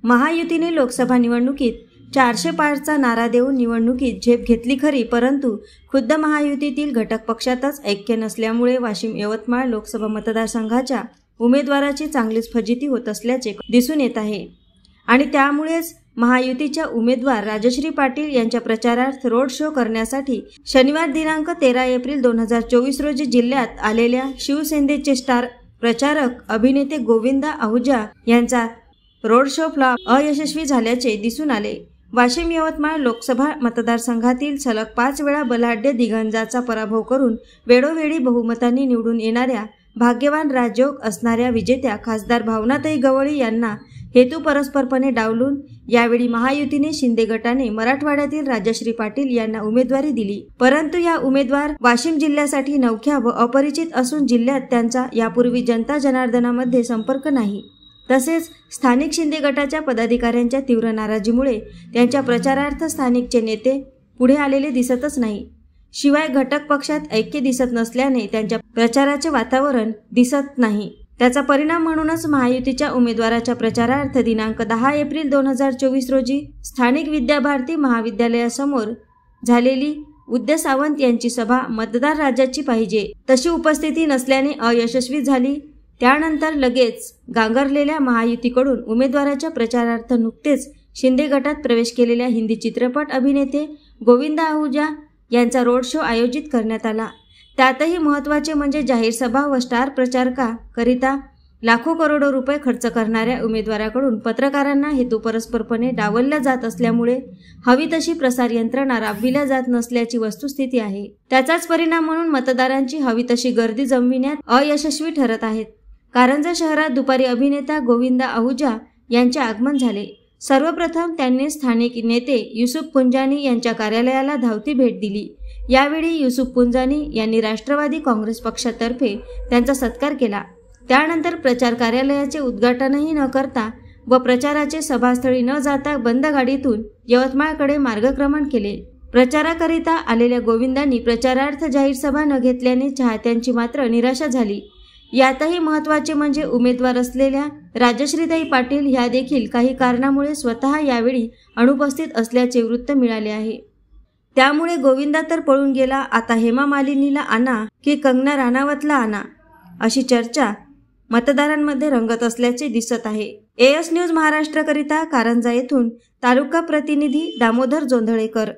महायुतीने लोकसभा निवडणुकीत 400 पारचा नारा देऊन निवडणुकीत झेप घेतली खरी, परंतु खुद्द महायुतीतील घटक पक्षातच ऐक्य नसल्यामुळे वाशिम यवतमाळ लोकसभा मतदारसंघाच्या उमेदवाराची चांगलीच फजिती होत असल्याचे दिसून येत आहे आणि त्यामुळेच महायुतीच्या उमेदवार राजश्री पाटील यांच्या प्रचारार्थ रोड शो करण्यासाठी शनिवार दिनांक 13 एप्रिल 2024 रोजी जिल्ह्यात आलेल्या शिवसेनेचे स्टार प्रचारक अभिनेते गोविंदा आहुजा यांचा रोड शो फ्लॉप अयशस्वी झाल्याचे दिसून आले। वाशिम यवतमाळ लोकसभा मतदारसंघातील सलग 5 वेळा बलाढ्य दिग्गजांचा पराभव करून वेळोवेळी बहुमतांनी निवडून येणाऱ्या भाग्यवान राजयोग असणाऱ्या विजेत्या खासदार भावनाताई गवळी यांना हेतू परस्परपणे डावलून यावेळी महायुतीने शिंदे गटाने मराठवाड्यातील राजश्री पाटील यांना उमेदवारी दिली, परंतु या उमेदवार वाशिम जिल्ह्यासाठी नवख्या व अपरिचित असून जिल्ह्यात त्यांचा यापूर्वी जनता जनार्दनामध्ये संपर्क नाही। तसेच स्थानिक शिंदे गटाच्या पदाधिकाऱ्यांच्या तीव्र नाराजीमुळे त्यांच्या प्रचारार्थ स्थानिकचे नेते पुढे आलेले दिसतच नाही। शिवाय घटक पक्षात ऐक्य दिसत नसल्याने त्यांच्या प्रचाराचे वातावरण दिसत नाही। त्याचा परिणाम म्हणूनच महायुतीच्या उमेदवाराच्या प्रचारार्थ दिनांक 10 एप्रिल 2024 रोजी स्थानिक विद्याभारती महाविद्यालयासमोर झालेली उदय सावंत यांची सभा मतदार राजाची पाहिजे तशी उपस्थिती नसल्याने अयशस्वी झाली। त्यानंतर लगेच गांगरलेल्या महायुतीकडून उमेदवाराच्या प्रचारार्थ नुकतेच शिंदे गटात प्रवेश केलेल्या हिंदी चित्रपट अभिनेते गोविंदा आहुजा यांचा रोड शो आयोजित करण्यात आला। त्यातही महत्त्वाचे म्हणजे जाहीर सभा व स्टार प्रचारकाकरिता लाखो करोडो रुपये खर्च करणाऱ्या उमेदवाराकडून पत्रकारांना हेतू परस्परपणे डावलल्या जात असल्यामुळे हवी तशी प्रसार यंत्रणा राबविल्या जात नसल्याची वस्तुस्थिती आहे। त्याचाच परिणाम म्हणून मतदारांची हवी तशी गर्दी जमविण्यात अयशस्वी ठरत आहेत। कारंजा शहरात दुपारी अभिनेता गोविंदा आहुजा यांचे आगमन झाले। सर्वप्रथम त्यांनी स्थानिक नेते युसुफ पुंजानी यांच्या कार्यालयाला धावती भेट दिली। यावेळी युसुफ पुंजानी यांनी राष्ट्रवादी काँग्रेस पक्षातर्फे त्यांचा सत्कार केला। त्यानंतर प्रचार कार्यालयाचे उद्घाटनही न करता व प्रचाराचे सभास्थळी न जाता बंद गाडीतून यवतमाळकडे मार्गक्रमण केले। प्रचाराकरिता आलेल्या गोविंदांनी प्रचारार्थ जाहीर सभा न घेतल्याने चाहत्यांची मात्र निराशा झाली। यातही महत्त्वाचे म्हणजे उमेदवार असलेल्या राजश्रीताई पाटील ह्या देखील काही कारणामुळे स्वतः यावेळी अनुपस्थित असल्याचे वृत्त मिळाले आहे। त्यामुळे गोविंदा तर पळून गेला, आता हेमा मालिनीला आणा की कंगना राणावतला आणा अशी चर्चा मतदारांमध्ये रंगत असल्याचे दिसत आहे। AS न्यूज महाराष्ट्रकरिता कारंजा येथून तालुका प्रतिनिधी दामोदर जोंधळेकर।